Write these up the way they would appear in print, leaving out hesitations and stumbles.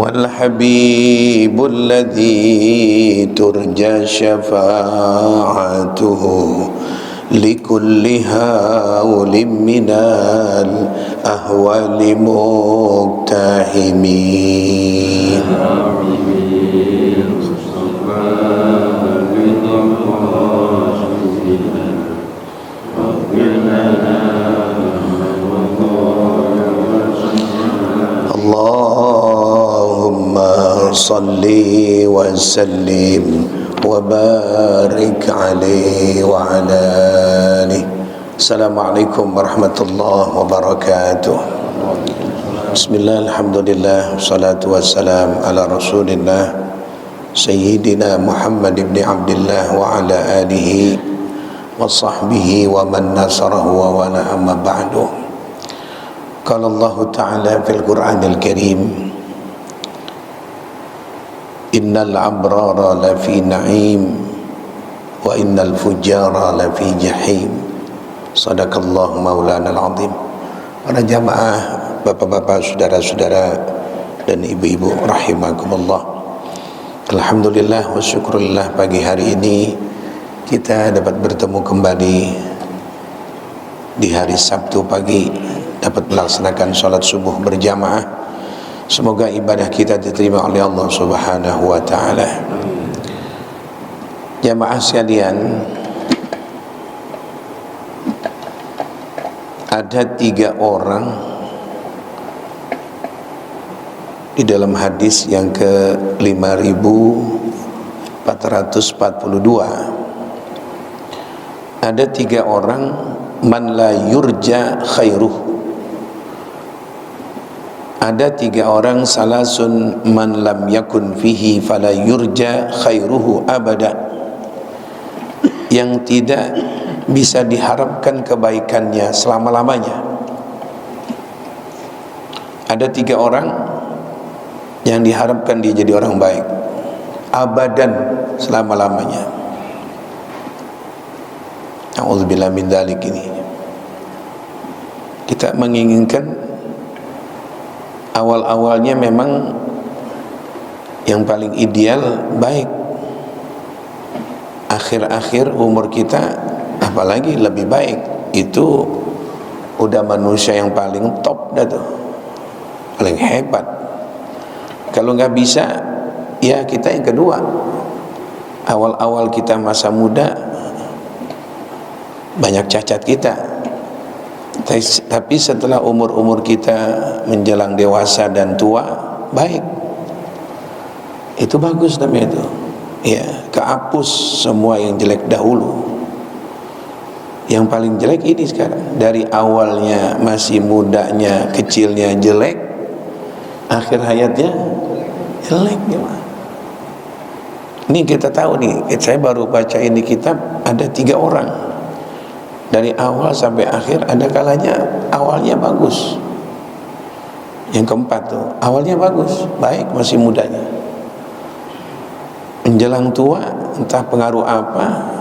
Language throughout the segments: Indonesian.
والحبيب الذي ترجى شفاعته لكل هول من الأهوال مقتحمين. Allahumma salli wa sallim wa barik alaihi wa ala alihi. Assalamualaikum warahmatullahi wabarakatuh. Bismillah, alhamdulillah, salatu wassalam ala rasulillah Sayyidina Muhammad ibn Abdullah wa ala alihi wa sahbihi wa man nasarahu wa wala, amma ba'du. Qala Allah Ta'ala fil Qur'anil Karim, innal abrara lafi na'im wa innal fujara lafi jahim. Sadaqallahu maulana al-azim. Para jamaah, bapak-bapak, saudara-saudara dan ibu-ibu rahimakumullah, alhamdulillah wa syukurillah, pagi hari ini kita dapat bertemu kembali di hari Sabtu pagi, dapat melaksanakan sholat subuh berjamaah. Semoga ibadah kita diterima oleh Allah Subhanahu wa ta'ala. Jamaah sekalian, ada 3 orang di dalam hadis yang ke 5442. Ada 3 orang, man la yurja khairuh. Ada 3 orang, salasun man lam yakun fihi fala yurja khairuhu abada, yang tidak bisa diharapkan kebaikannya selama-lamanya. Ada 3 orang yang diharapkan dia jadi orang baik abadan, selama-lamanya. A'udzubillah min dzalik. Ini kita menginginkan awal-awalnya memang yang paling ideal baik. Akhir-akhir umur kita apalagi lebih baik. Itu udah manusia yang paling top dah tuh, paling hebat. Kalau nggak bisa, ya kita yang kedua. Awal-awal kita masa muda banyak cacat kita, tapi setelah umur-umur kita menjelang dewasa dan tua, baik. Itu bagus namanya itu. Ya, kehapus semua yang jelek dahulu. Yang paling jelek ini sekarang. Dari awalnya masih mudanya, kecilnya jelek, akhir hayatnya jelek gimana? Ini kita tahu nih, saya baru baca ini kitab, ada 3 orang. Dari awal sampai akhir, ada kalanya awalnya bagus. Yang keempat tuh, awalnya bagus, baik, masih mudanya. Menjelang tua, entah pengaruh apa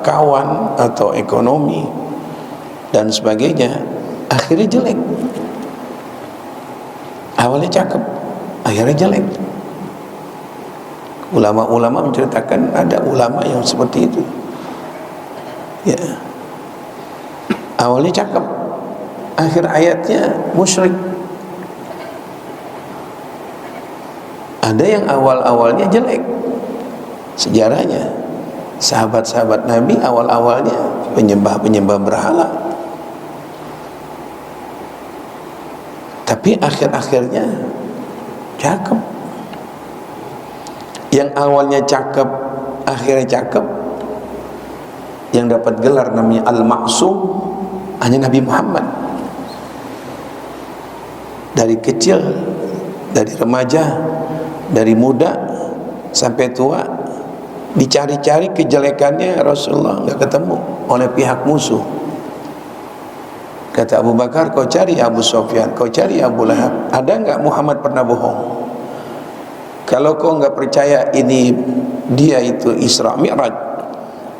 kawan atau ekonomi dan sebagainya, akhirnya jelek. Awalnya cakep, akhirnya jelek. Ulama-ulama menceritakan ada ulama yang seperti itu. Ya. Awalnya cakep, akhir ayatnya musyrik. Ada yang awal-awalnya jelek. Sejarahnya, sahabat-sahabat Nabi awal-awalnya penyembah-penyembah berhala, tapi akhir-akhirnya cakep. Yang awalnya cakep, akhirnya cakep, yang dapat gelar namanya Al-Ma'sum hanya Nabi Muhammad. Dari kecil, dari remaja, dari muda sampai tua, dicari-cari kejelekannya Rasulullah nggak ketemu oleh pihak musuh. Kata Abu Bakar, kau cari Abu Sufyan, kau cari Abu Lahab, ada enggak Muhammad pernah bohong? Kalau kau enggak percaya ini dia itu Isra Mi'raj,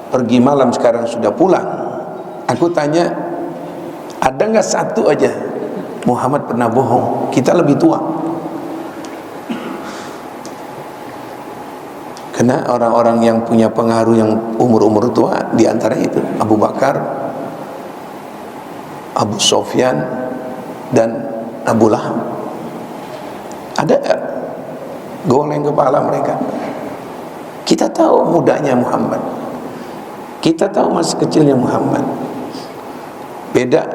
pergi malam sekarang sudah pulang, aku tanya, ada enggak satu aja Muhammad pernah bohong? Kita lebih tua. Karena orang-orang yang punya pengaruh yang umur-umur tua, di antara itu Abu Bakar, Abu Sufyan, dan Abu Lahab. Ada gak goleng kepala mereka? Kita tahu mudanya Muhammad, kita tahu masa kecilnya Muhammad. Beda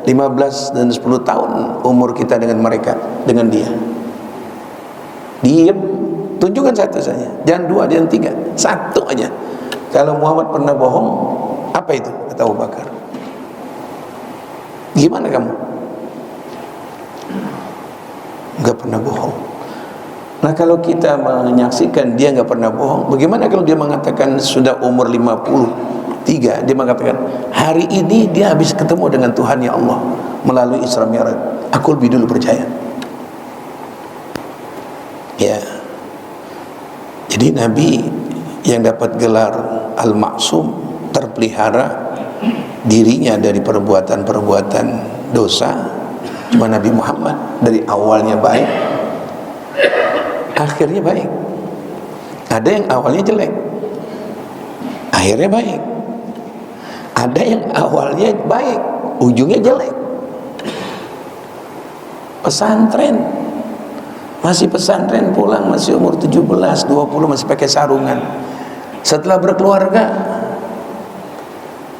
15 dan 10 tahun umur kita dengan mereka, dengan dia. Diam, tunjukkan satu saja, jangan dua, jangan tiga, satu aja. Kalau Muhammad pernah bohong, apa itu? Kata Abu Bakar. Gimana kamu? Enggak pernah bohong. Nah, kalau kita menyaksikan dia enggak pernah bohong, bagaimana kalau dia mengatakan sudah umur 53, dia mengatakan hari ini dia habis ketemu dengan Tuhan ya Allah melalui Isra Mi'raj, aku lebih dulu percaya. Ya. Jadi Nabi yang dapat gelar Al-Ma'sum, terpelihara dirinya dari perbuatan-perbuatan dosa, cuma Nabi Muhammad. Dari awalnya baik, akhirnya baik. Ada yang awalnya jelek, akhirnya baik. Ada yang awalnya baik, ujungnya jelek. Pesantren, masih pesantren, pulang masih umur 17, 20, masih pakai sarungan. Setelah berkeluarga,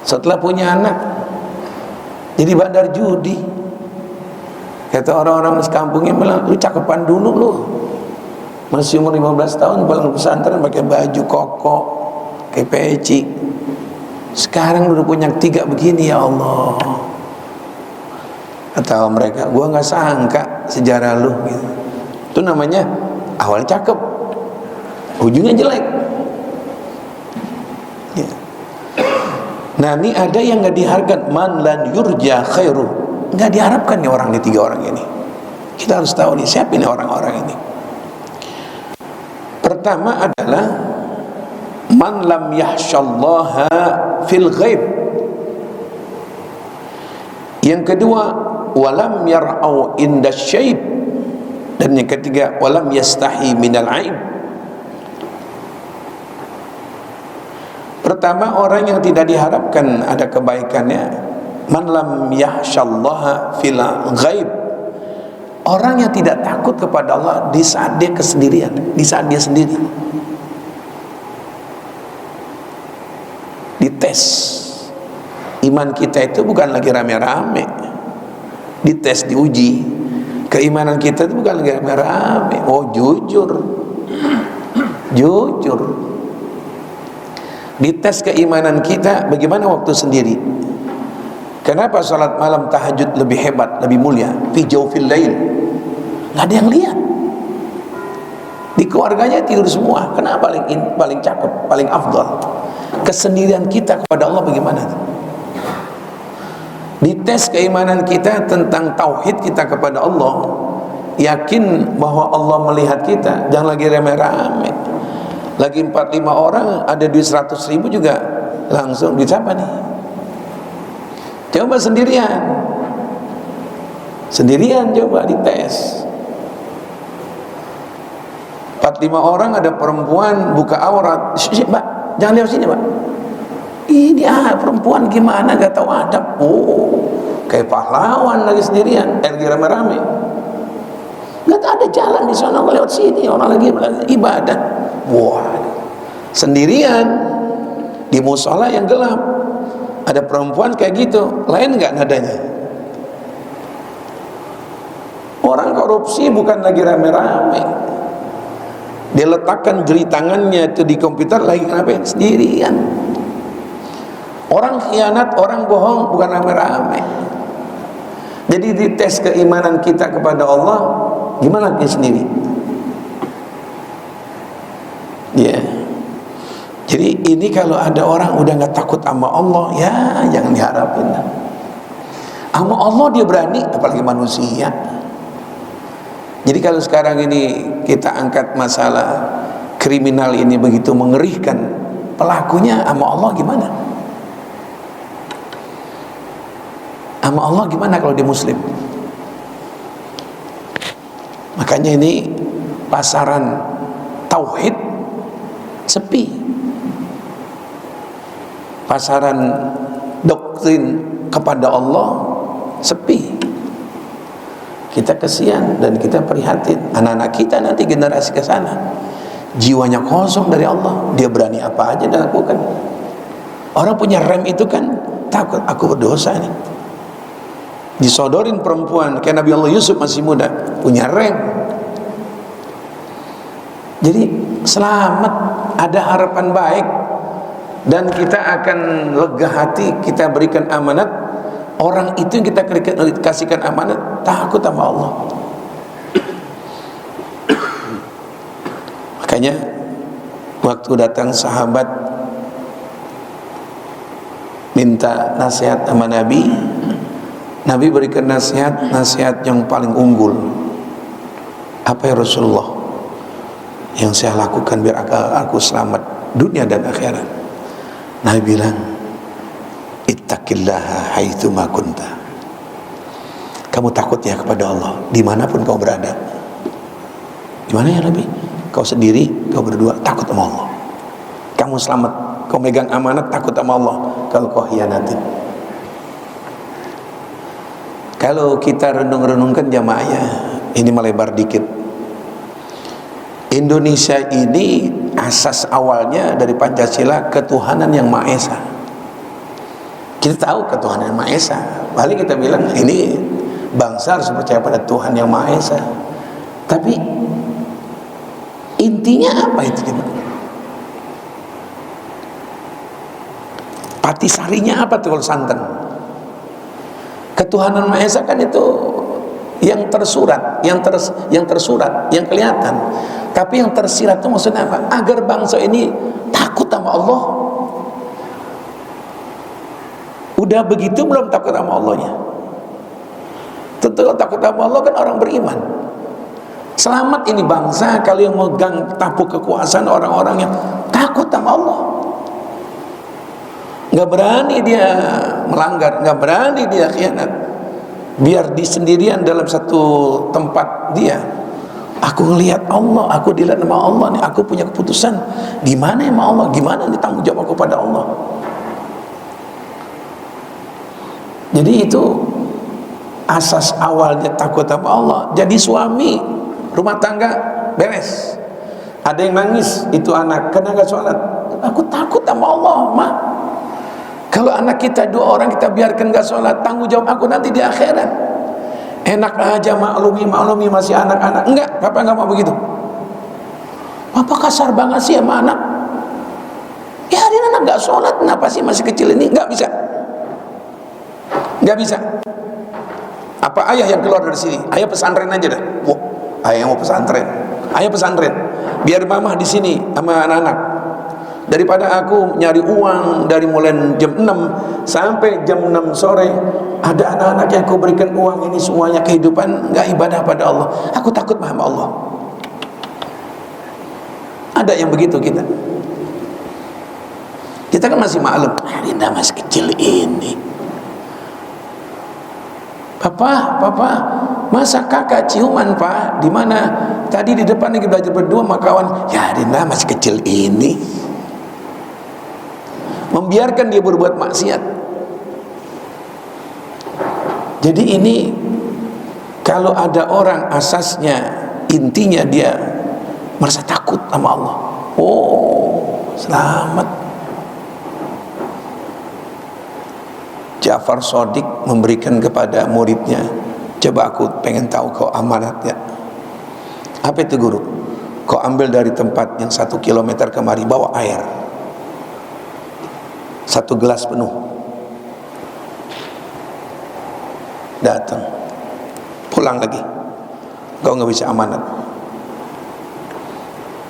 setelah punya anak, jadi bandar judi. Kata orang-orang sekampungnya bilang, lu cakepan dulu lu, masih umur 15 tahun pulang pesantren pakai baju koko, kayak peci. Sekarang udah punya 3 begini, ya Allah. Kata mereka, gua nggak sangka sejarah lu gitu. Itu namanya awal cakep, ujungnya jelek. Ya. Nah, ini ada yang nggak diharapkan, man lan yurja khairu, nggak diharapkan nih orang, nih 3 orang ini. Kita harus tahu nih siapa ini orang-orang ini. Pertama adalah man lam yahsyallaha fil ghaib. Yang kedua, walam yar'au inda syaib. Dan yang ketiga, walam yastahi minal aib. Pertama, orang yang tidak diharapkan ada kebaikannya, man lam yahsyallaha fil ghaib, orang yang tidak takut kepada Allah di saat dia kesendirian, di saat dia sendiri. Dites iman kita itu bukan lagi rame-rame, dites, diuji. Keimanan kita itu bukan lagi rame-rame. Oh, jujur, jujur. Dites keimanan kita bagaimana waktu sendiri. Kenapa salat malam tahajud lebih hebat, lebih mulia? Fi jawfil lail, nggak ada yang lihat. Di keluarganya tidur semua. Kenapa paling cakep, paling afdal? Kesendirian kita kepada Allah bagaimana? Dites keimanan kita tentang tauhid kita kepada Allah, yakin bahwa Allah melihat kita, jangan lagi rame-rame. Lagi 4-5 orang, ada duit 100.000 juga langsung dicapa nih. Coba sendirian, sendirian coba dites. 4-5 orang, ada perempuan buka aurat, Mbak, jangan lewat sini, Mbak. Ini perempuan gimana, gak tahu adab. Oh, kayak pahlawan lagi sendirian, lagi rame-rame. Gak ada jalan di sana, lewat sini orang lagi ibadah. Wah, sendirian di musola yang gelap, ada perempuan kayak gitu, lain nggak nadanya? Orang korupsi bukan lagi rame-rame, dia letakkan jari tangannya itu di komputer, lagi ngapain? Sendirian. Orang khianat, orang bohong bukan rame-rame. Jadi dites keimanan kita kepada Allah, gimana dia sendiri? Ya. Jadi ini kalau ada orang udah nggak takut sama Allah, ya jangan diharapin. Sama Allah dia berani, apalagi manusia. Jadi kalau sekarang ini kita angkat masalah kriminal ini begitu mengerikan, pelakunya sama Allah gimana? Sama Allah gimana kalau dia muslim? Makanya ini pasaran tauhid sepi, pasaran doktrin kepada Allah sepi. Kita kesian dan kita prihatin. Anak-anak kita nanti generasi ke sana jiwanya kosong dari Allah, dia berani apa aja dia lakukan. Orang punya rem itu kan takut, aku berdosa nih. Disodorin perempuan kayak Nabi Allah Yusuf masih muda, punya rem. Jadi selamat, ada harapan baik, dan kita akan lega hati. Kita berikan amanat. Orang itu yang kita kasihkan amanat takut sama Allah. Makanya waktu datang sahabat minta nasihat sama Nabi, Nabi berikan nasihat yang paling unggul. Apa ya Rasulullah yang saya lakukan biar aku selamat dunia dan akhirat? Nabi bilang, ittaqillaha haitsuma kunta. Kamu takut ya kepada Allah dimanapun kau berada. Gimana ya Nabi? Kau sendiri, kau berdua, takut sama Allah. Kamu selamat, kau megang amanat, takut sama Allah. Kalau kau hianati, kalau kita renung-renungkan jamaahnya, ini melebar dikit. Indonesia ini asas awalnya dari Pancasila ketuhanan yang Maha Esa. Kita tahu ketuhanan yang Maha Esa, balik kita bilang ini bangsa harus percaya pada Tuhan yang Maha Esa. Tapi intinya apa itu? Patisarinya apa tuh kalau santen? Ketuhanan Maha Esa kan itu yang tersurat, yang tersurat, yang kelihatan. Tapi yang tersirat itu maksudnya apa? Agar bangsa ini takut sama Allah. Udah begitu belum takut sama Allahnya? Tentu kalau takut sama Allah kan orang beriman. Selamat ini bangsa kalau yang megang tampuk kekuasaan orang-orang yang takut sama Allah. Nggak berani dia melanggar, nggak berani dia khianat. Biar di sendirian dalam satu tempat dia, aku ngelihat Allah, aku dilihat sama Allah nih, aku punya keputusan. Gimana ya sama Allah? Gimana nih tanggung jawab aku pada Allah? Jadi itu asas awalnya takut sama Allah. Jadi suami rumah tangga beres. Ada yang nangis, itu anak kena gak sholat. Aku takut sama Allah, Ma. Kalau anak kita 2 orang kita biarkan gak sholat, tanggung jawab aku nanti di akhirat. Enak aja maklumi masih anak-anak. Enggak, Papa enggak mau begitu. Papa kasar banget sih sama anak. Ya hari anak gak sholat, kenapa sih masih kecil ini? Enggak bisa. Enggak bisa. Apa ayah yang keluar dari sini? Ayah pesantren aja dah. Wah, ayah mau pesantren. Ayah pesantren. Biar mama di sini sama anak-anak. Daripada aku nyari uang dari mulai jam 6 sampai jam 6 sore, ada anak-anak yang aku berikan uang ini semuanya kehidupan enggak ibadah pada Allah. Aku takut sama Allah. Ada yang begitu kita. Kita kan masih maklum, Rinda masih kecil ini. Papa, masa kakak ciuman Pak? Di mana? Tadi di depan lagi belajar berdua sama kawan. Ya Rinda masih kecil ini. Membiarkan dia berbuat maksiat. Jadi ini kalau ada orang asasnya, intinya dia merasa takut sama Allah. Oh, selamat. Ja'far Shadiq memberikan kepada muridnya, coba aku pengen tahu kau amanatnya. Apa itu guru? Kau ambil dari tempat yang 1 kilometer kemari, bawa air 1 gelas penuh. Datang, pulang lagi. Kau nggak bisa amanat.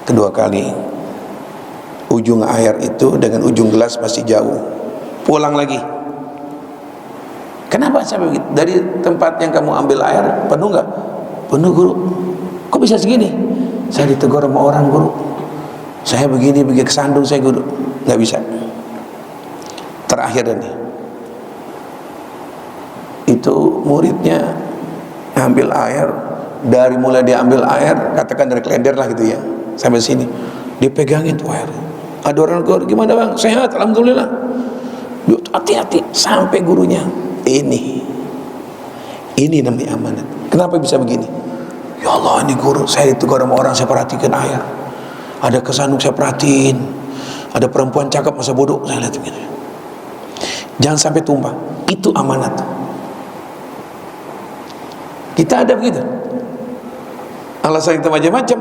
Kedua kali, ujung air itu dengan ujung gelas masih jauh. Pulang lagi. Kenapa saya begitu? Dari tempat yang kamu ambil air penuh nggak? Penuh guru. Kok bisa segini? Saya ditegur sama orang guru. Saya begini kesandung saya guru. Nggak bisa. Terakhir ini, itu muridnya ambil air, dari mulai dia ambil air, katakan dari klender lah gitu ya, sampai sini, dipegangin tuh air. Ada orang guru, gimana bang? Sehat, alhamdulillah. Hati-hati, sampai gurunya. Ini namanya amanat. Kenapa bisa begini? Ya Allah, ini guru, saya ditegur sama orang, saya perhatikan air. Ada kesandung saya perhatiin, ada perempuan cakep masa bodoh saya lihat begini. Jangan sampai tumpah. Itu amanat. Kita ada begitu. Alasan kita macam-macam.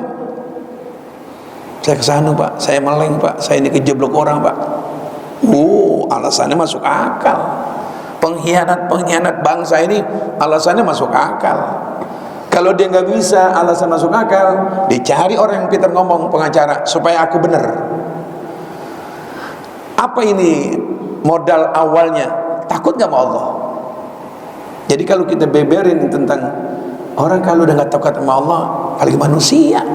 Saya kesandung pak, saya meleng pak, saya ini kejeblok orang pak. Alasannya masuk akal. Pengkhianat bangsa ini alasannya masuk akal. Kalau dia nggak bisa alasan masuk akal, dicari orang yang pintar ngomong, pengacara, supaya aku benar. Apa ini modal awalnya? Takut nggak sama Allah? Jadi kalau kita beberin tentang orang kalau udah nggak takut sama Allah, apalagi manusia.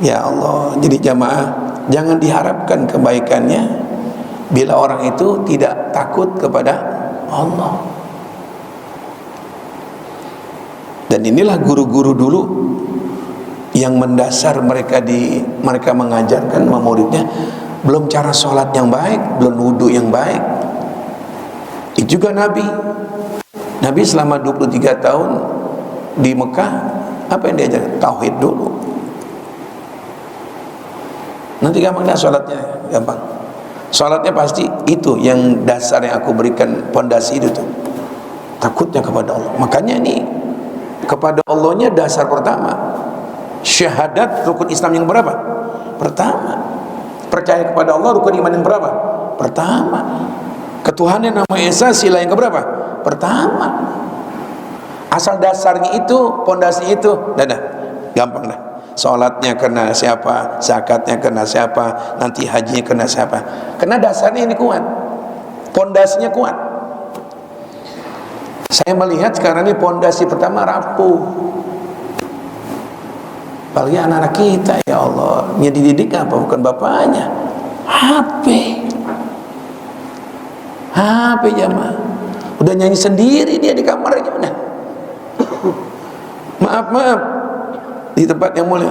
Ya Allah, jadi jamaah, jangan diharapkan kebaikannya bila orang itu tidak takut kepada Allah. Dan inilah guru-guru dulu yang mendasar mereka mengajarkan muridnya, belum cara sholat yang baik, belum wudhu yang baik. Itu juga Nabi selama 23 tahun di Mekah, apa yang diajarkan? Tauhid dulu. Nanti gampang dah sholatnya, gampang. Sholatnya pasti itu yang dasar yang aku berikan, pondasi itu tuh. Takutnya kepada Allah. Makanya ini kepada Allahnya dasar pertama. Syahadat rukun Islam yang berapa? Pertama. Percaya kepada Allah rukun iman yang berapa? Pertama. Ketuhanan nama Esa sila yang keberapa? Pertama. Asal dasarnya itu, pondasi itu, dah, gampang dah. Sholatnya kena siapa, zakatnya kena siapa, nanti hajinya kena siapa. Karena dasarnya ini kuat, pondasinya kuat. Saya melihat sekarang ini pondasi pertama rapuh. Apalagi anak-anak kita, ya Allah, yang dididik apa? Bukan bapaknya. HP jamaah. Udah nyanyi sendiri dia di kamarnya gimana? Maaf di tempat yang mulia.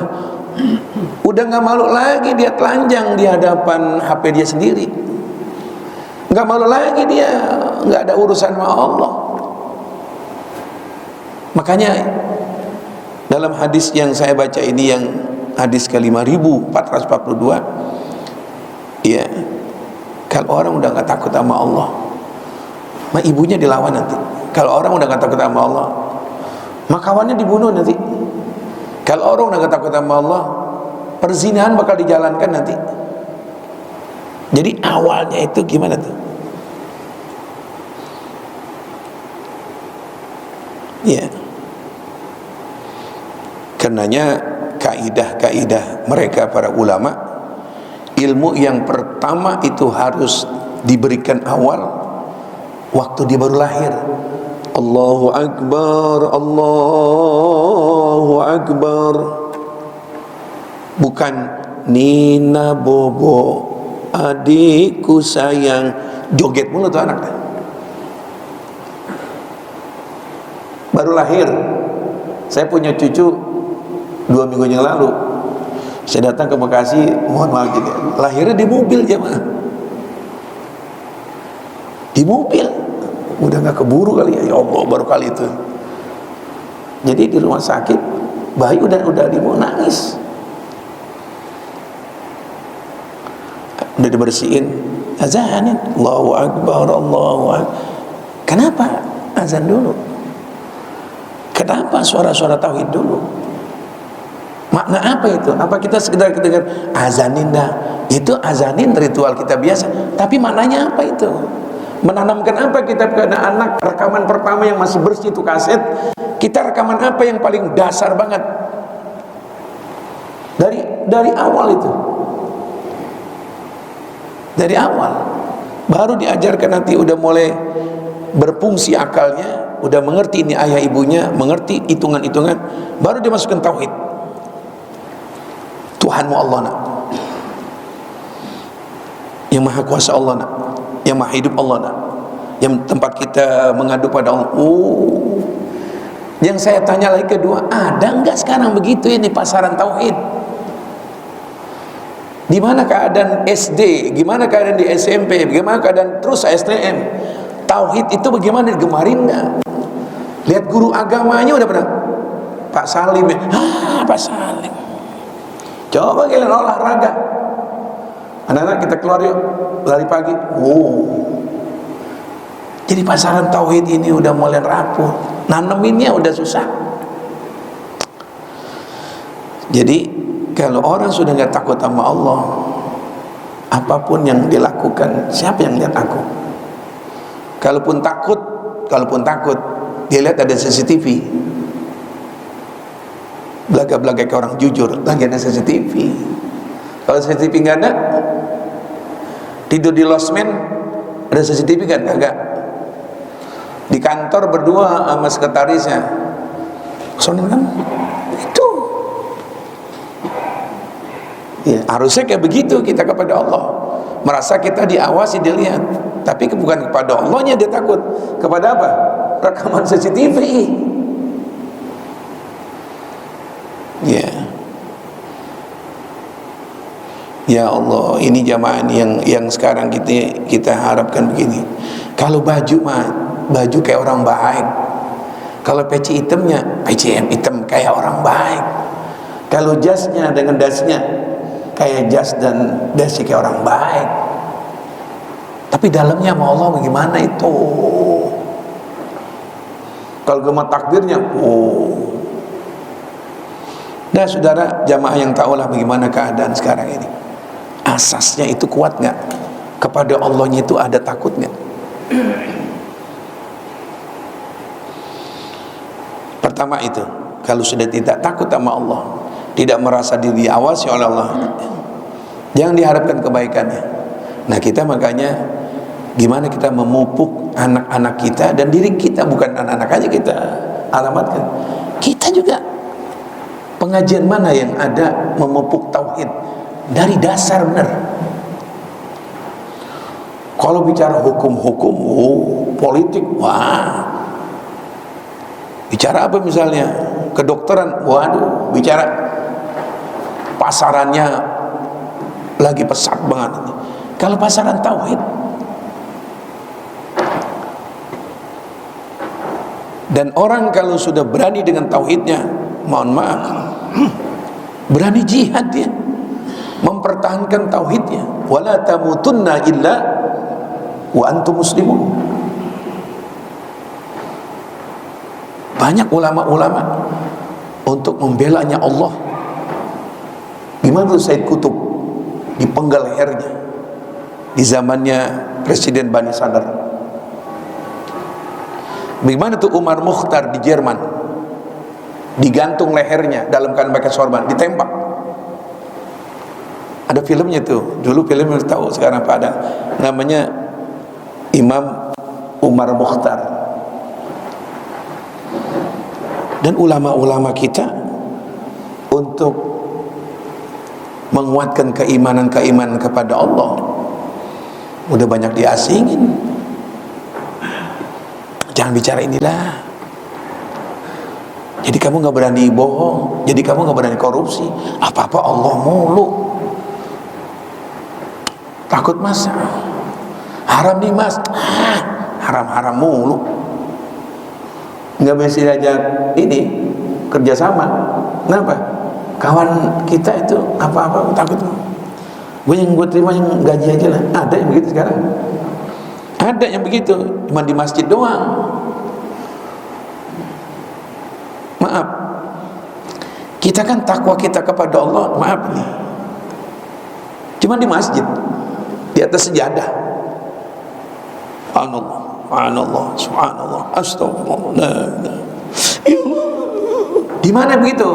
Udah nggak malu lagi dia telanjang di hadapan HP dia sendiri. Nggak malu lagi dia, nggak ada urusan sama Allah. Makanya dalam hadis yang saya baca ini, yang hadis ke 5442, ya, kalau orang udah nggak takut sama Allah, ibunya dilawan nanti. Kalau orang udah nggak takut sama Allah, kawannya dibunuh nanti. Kalau orang udah nggak takut sama Allah, perzinahan bakal dijalankan nanti. Jadi awalnya itu gimana tuh? Ya. Karenanya kaidah-kaidah mereka para ulama, ilmu yang pertama itu harus diberikan awal waktu dia baru lahir. Allahu Akbar, Allahu Akbar. Bukan Nina Bobo, adikku sayang, joget mulu tuh anak. Baru lahir. Saya punya cucu 2 minggu yang lalu. Saya datang ke Bekasi, mohon maaf gitu, lahirnya di mobil jemaah. Di mobil. Udah nggak keburu kali ya Allah, baru kali itu. Jadi di rumah sakit bayi udah mau nangis, udah dibersihin, azanin Allahu Akbar, Allahu Akbar. Kenapa azan dulu? Kenapa suara-suara tauhid dulu? Makna apa itu? Apa kita sekedar dengar azanin dah? Itu azanin ritual kita biasa, tapi maknanya apa itu? Menanamkan apa kita kepada anak? Rekaman pertama yang masih bersih itu kaset, kita rekaman apa yang paling dasar banget dari awal itu, dari awal. Baru diajarkan nanti udah mulai berfungsi akalnya, udah mengerti ini ayah ibunya, mengerti hitungan-hitungan, baru dia masukkan tauhid. Tuhanmu Allah nak, yang maha kuasa Allah nak, yang maha hidup Allah nak, yang tempat kita mengadu pada Allah. Oh, yang saya tanya lagi kedua, ada enggak sekarang begitu ini pasaran tauhid? Di mana keadaan SD, gimana keadaan di SMP, bagaimana keadaan terus STM? Tauhid itu bagaimana digemarin enggak? Lihat guru agamanya udah pernah Pak Salim ya. Pak Salim. Coba kalian olahraga. Anak-anak kita keluar yuk, lari pagi. Jadi pasaran tauhid ini udah mulai rapuh. Naneminnya udah susah. Jadi kalau orang sudah nggak takut sama Allah, apapun yang dilakukan, siapa yang lihat aku? Kalaupun takut, dia lihat ada CCTV. Belaga-belaga ke orang jujur, lagi ada CCTV. Kalau CCTV nggak ada, tidur di losmen, ada CCTV kan? Kagak. Di kantor berdua sama sekretarisnya, soalnya kan itu. Ya, harusnya kayak begitu kita kepada Allah, merasa kita diawasi, dilihat, tapi bukan kepada Allahnya dia takut. Kepada apa? Rekaman CCTV. Ya, ya Allah, ini jamaah yang sekarang kita harapkan begini. Kalau baju mah baju kayak orang baik. Kalau peci hitamnya peci hitam kayak orang baik. Kalau jasnya dengan dasnya kayak jas dan dasi kayak orang baik. Tapi dalamnya sama Allah bagaimana itu? Kalau gemar takbirnya, Nah saudara jamaah yang tahulah bagaimana keadaan sekarang ini. Asasnya itu kuat nggak? Kepada Allahnya itu ada takut nggak? Pertama itu, kalau sudah tidak takut sama Allah, tidak merasa diri diawasi oleh Allah, jangan diharapkan kebaikannya. Nah kita makanya gimana kita memupuk anak-anak kita dan diri kita, bukan anak-anak aja kita alamatkan, kita juga. Pengajian mana yang ada memupuk tauhid dari dasar benar? Kalau bicara hukum-hukum, politik, wah. Bicara apa misalnya? Kedokteran, waduh. Bicara pasarannya lagi pesat banget. Kalau pasaran tauhid, dan orang kalau sudah berani dengan tauhidnya, mohon maaf, berani jihad dia, mempertahankan tauhidnya. Wala tamutunna illa wa antum muslimun. Banyak ulama-ulama untuk membelanya Allah. Gimana tuh Said Qutb dipenggal lehernya di zamannya Presiden Bani Sadr. Bagaimana tuh Umar Mukhtar di Jerman, digantung lehernya dalam keadaan pakai sorban, ditembak. Ada filmnya tuh, dulu filmnya tahu, sekarang apa ada, namanya Imam Umar Mukhtar. Dan ulama-ulama kita untuk menguatkan keimanan kepada Allah udah banyak diasingin. Jangan bicara inilah. Jadi kamu nggak berani bohong, jadi kamu nggak berani korupsi, apa-apa Allah mulu. Takut mas, haram nih mas, haram-haram mulu. Nggak bisa diajak ini kerjasama. Kenapa? Kawan kita itu apa-apa takut. Gue yang gue terima yang gaji aja lah. Ada yang begitu sekarang. Ada yang begitu, cuma di masjid doang. Maaf, kita kan takwa kita kepada Allah, maaf nih, cuma di masjid, di atas sejadah. Subhanallah, subhanallah, subhanallah, astagfirullah. Di mana begitu?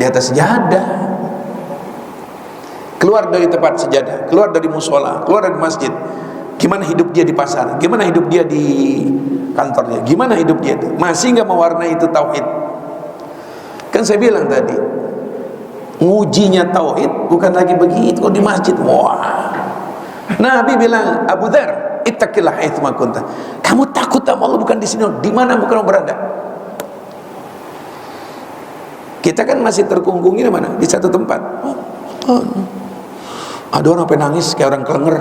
Di atas sejadah. Keluar dari tempat sejadah, keluar dari musola, keluar dari masjid. Gimana hidup dia di pasar, gimana hidup dia di kantornya, gimana hidup dia itu, masih nggak mewarnai itu tauhid. Kan saya bilang tadi, ngujinya tauhid bukan lagi begitu. Kalau di masjid, wah, Nabi bilang, Abu Dzar, ittaqillah haitsu ma kunta. Kamu takut sama Allah bukan di sini, di mana bukan berada. Kita kan masih terkungkungi di mana? Di satu tempat. Ada orang penangis kayak orang kelenger.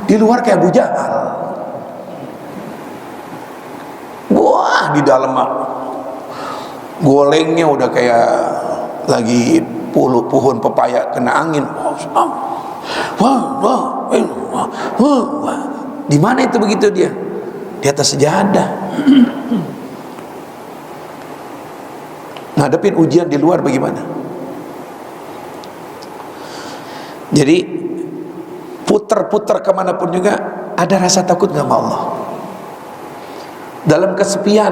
Di luar kayak Abu Jahal. Wah, di dalam golengnya udah kayak lagi pohon pepaya kena angin. Wah. Di mana itu begitu dia? Di atas sejadah. Ngadepin ujian di luar bagaimana? Jadi putar-putar kemanapun juga ada rasa takut nggak sama Allah. Dalam kesepian,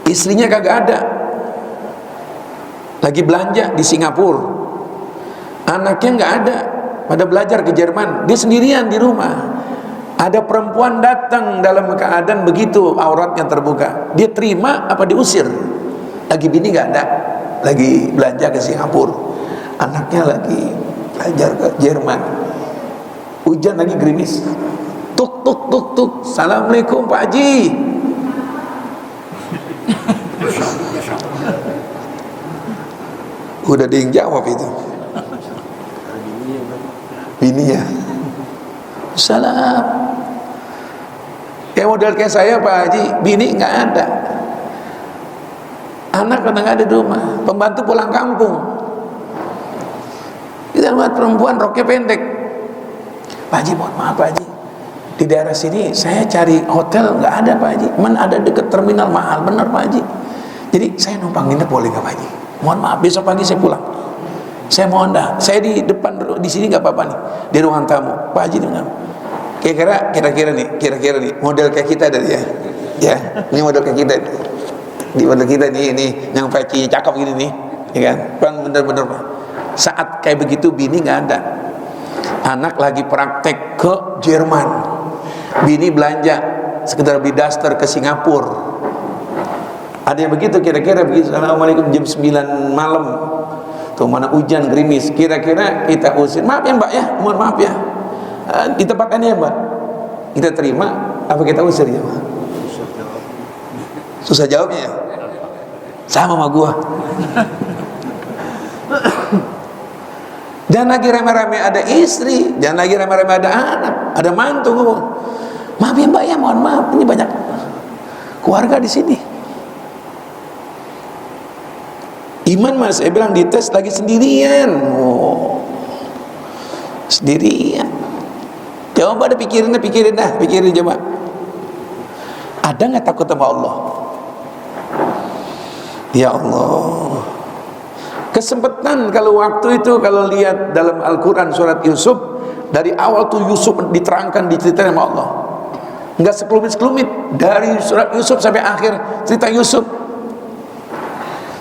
istrinya kagak ada, lagi belanja di Singapura, anaknya nggak ada, pada belajar ke Jerman, dia sendirian di rumah. Ada perempuan datang dalam keadaan begitu, auratnya terbuka, dia terima apa diusir? Lagi bini nggak ada, lagi belanja ke Singapura, anaknya lagi belajar ke Jerman, hujan lagi gerimis, tuk tuk tuk tuk, assalamualaikum Pak Haji. Udah ada yang jawab itu, bininya, salam. Kayak model kayak saya Pak Haji, bini nggak ada, anak kadang nggak ada di rumah, pembantu pulang kampung. Kita lihat perempuan roknya pendek. Pak Haji, mohon maaf Pak Haji, di daerah sini saya cari hotel nggak ada Pak Haji, mana ada deket terminal mahal bener Pak Haji. Jadi saya numpang nginep boleh nggak Pak Haji? Mohon maaf, besok pagi saya pulang. Saya mohon dah, saya di depan di sini nggak apa-apa nih, di ruang tamu. Pak Haji nggak. Kira-kira nih model kayak kita dari ya, ini model kayak kita. Di model kita ini yang peci cakep gini nih, ya kan? Bang bener-bener Pak. Saat kayak begitu bini nggak ada, anak lagi praktek ke Jerman, bini belanja sekedar beli daster ke Singapura. Ada yang begitu, kira-kira begitu. Assalamualaikum jam 9 malam tuh, mana hujan gerimis, kira-kira kita usir, maaf ya Mbak ya, mohon maaf ya, di tempat ini ya Mbak, kita terima apa kita usir ya Mbak? Susah jawabnya ya, sama gua. Jangan lagi rame-rame ada istri, jangan lagi rame-rame ada anak, ada mantu ngomong, maaf ya Mbak ya, mohon maaf, ini banyak keluarga di sini. Iman mas, saya bilang dites lagi sendirian, sendirian. Coba ada pikirin coba. Ada nggak takut sama Allah? Ya Allah. Kesempatan kalau waktu itu, kalau lihat dalam Al-Quran surat Yusuf, dari awal tuh Yusuf diterangkan, diceritain sama Allah, nggak sekelumit-sekelumit, dari surat Yusuf sampai akhir cerita Yusuf,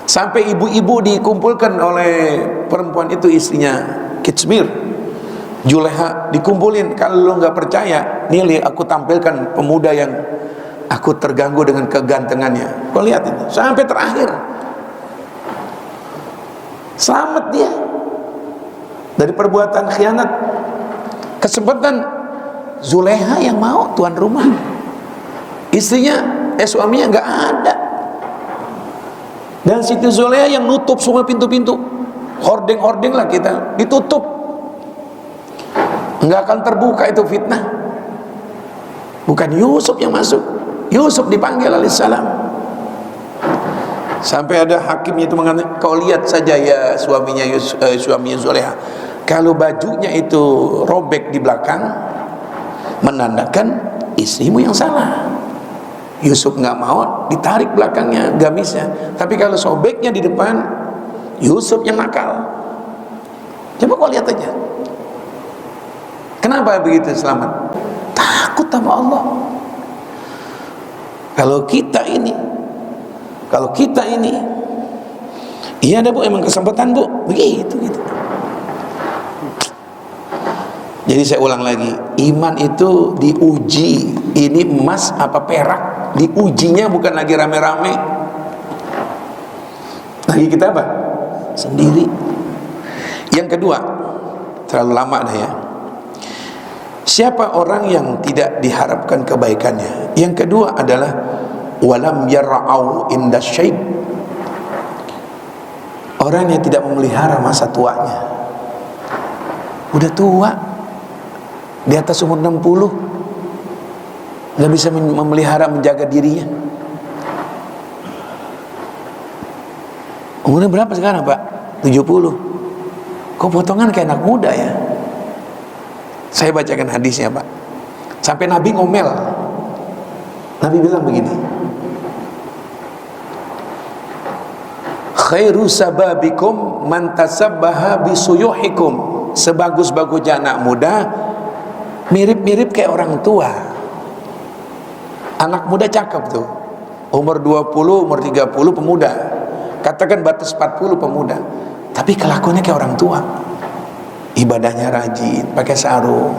sampai ibu-ibu dikumpulkan oleh perempuan itu, istrinya Kitsmir, Juleha, dikumpulin. Kalau lo nggak percaya, nih aku tampilkan pemuda yang aku terganggu dengan kegantengannya, kau lihat ini sampai terakhir. Selamat dia dari perbuatan khianat. Kesempatan Zuleha yang mau tuan rumah, suaminya nggak ada, dan Siti Zuleha yang nutup semua pintu-pintu, hordeng-hordeng lah kita, ditutup, nggak akan terbuka itu fitnah. Bukan Yusuf yang masuk, Yusuf dipanggil alaihissalam. Sampai ada hakimnya itu mengatakan, kau lihat saja ya suaminya Zuleha, kalau bajunya itu robek di belakang, menandakan istrimu yang salah. Yusuf nggak mau, ditarik belakangnya gamisnya. Tapi kalau sobeknya di depan, Yusuf yang nakal. Coba kau lihat aja. Kenapa begitu selamat? Takut sama Allah. Kalau kita ini, iya ada Bu, emang kesempatan Bu, begitu gitu. Jadi saya ulang lagi, iman itu diuji. Ini emas apa perak, diujinya bukan lagi rame-rame. Lagi kita apa? Sendiri. Yang kedua, terlalu lama dah ya. Siapa orang yang tidak diharapkan kebaikannya? Yang kedua adalah walam yar'au inda syait. Orang yang tidak memelihara masa tuanya. Udah tua, di atas umur 60, nggak bisa memelihara, menjaga dirinya. Umurnya berapa sekarang Pak? 70. Kok potongan kayak anak muda ya? Saya bacakan hadisnya Pak. Sampai Nabi ngomel. Nabi bilang begini, khairu sababikum man tasabbaha bisuyuhikum. Sebagus-bagusnya anak muda mirip-mirip kayak orang tua. Anak muda cakep tuh, umur 20, umur 30 pemuda, katakan batas 40 pemuda, tapi kelakuannya kayak orang tua. Ibadahnya rajin, pakai sarung.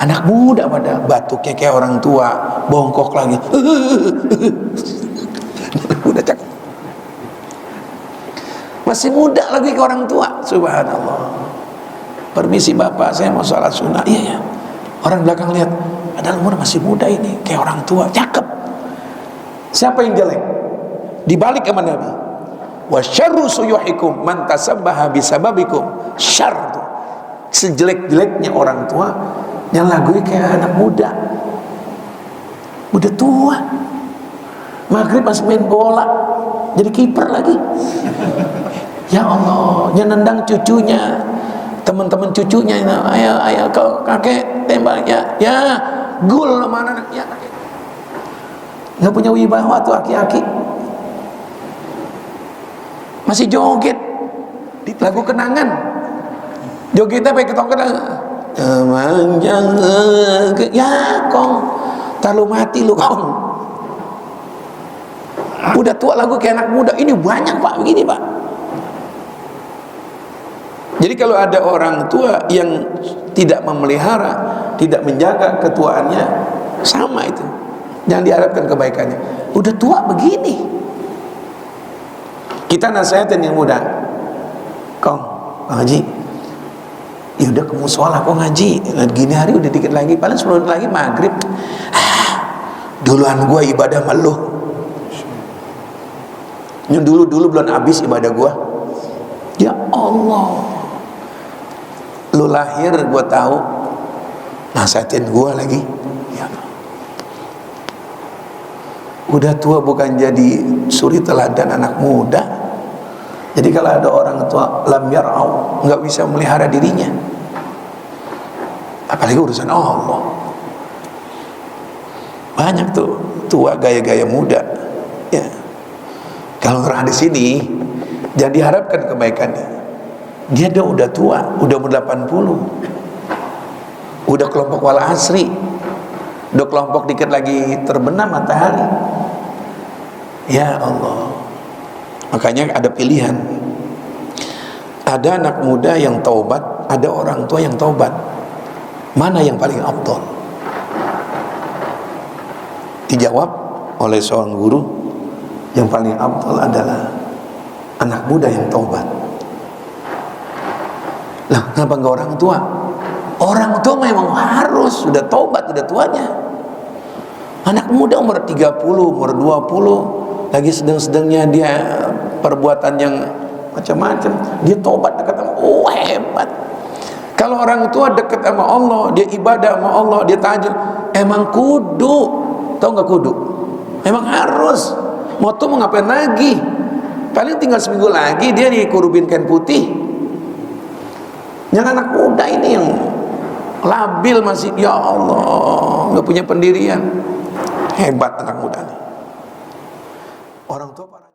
Anak muda pada batuknya kayak orang tua, bongkok lagi. Udah cakep, masih muda lagi kayak orang tua. Subhanallah. Permisi bapak, saya mau sholat sunnah. Iya ya. Orang belakang lihat, padahal umur masih muda ini, kayak orang tua, cakep. Siapa yang jelek? Dibalik sama Nabi. Wa syarru suyuhikum man tasabbaha bisababikum. Syarr tuh, sejelek-jeleknya orang tua yang lagunya kayak anak muda. Udah tua, maghrib masih main bola, jadi kiper lagi. Ya Allah, yang nendang cucunya, teman-teman cucunya, ayo kau kakek tembak ya gul mana anaknya. Nggak punya wibawa tuh aki-aki, masih joget di lagu kenangan, jogetnya pakai ketongkat. Ya kong, terlalu mati lu kong. Udah tua lagu kayak anak muda. Ini banyak Pak, begini Pak. Jadi kalau ada orang tua yang tidak memelihara, tidak menjaga ketuaannya, sama itu, jangan diharapkan kebaikannya. Udah tua begini, kita nasihatin yang muda, Kong ngaji, ya udah ke musola kok ngaji, gini hari udah dikit lagi, paling 10 menit lagi maghrib. Duluan gua ibadah malu, dulu belum habis ibadah gua. Ya Allah, lu lahir gua tahu, nasihatin gua lagi. Ya. Udah tua bukan jadi suri teladan anak muda. Jadi kalau ada orang tua lam yar'au, nggak bisa melihara dirinya, apalagi urusan Allah. Banyak tuh tua gaya-gaya muda. Ya. Kalau orang di sini jangan diharapkan kebaikannya. Dia udah tua, udah umur 80, udah kelompok wal asri, udah kelompok dikit lagi terbenam matahari. Ya Allah, makanya ada pilihan. Ada anak muda yang taubat, ada orang tua yang taubat. Mana yang paling afdal? Dijawab oleh seorang guru, yang paling afdal adalah anak muda yang taubat. Lah, kenapa enggak orang tua? Orang tua memang harus sudah taubat, sudah tuanya. Anak muda umur 30, umur 20, lagi sedang-sedangnya dia perbuatan yang macam-macam, dia taubat dekat sama Allah. Oh, hebat. Kalau orang tua dekat sama Allah, dia ibadah sama Allah, dia tahajud, emang kudu. Tahu nggak kudu? Memang harus. Mau tuh mau ngapain lagi? Paling tinggal seminggu lagi dia dikurubin kain putih. Yang anak muda ini yang labil masih, ya Allah, nggak punya pendirian. Hebat anak muda nih. Orang tua para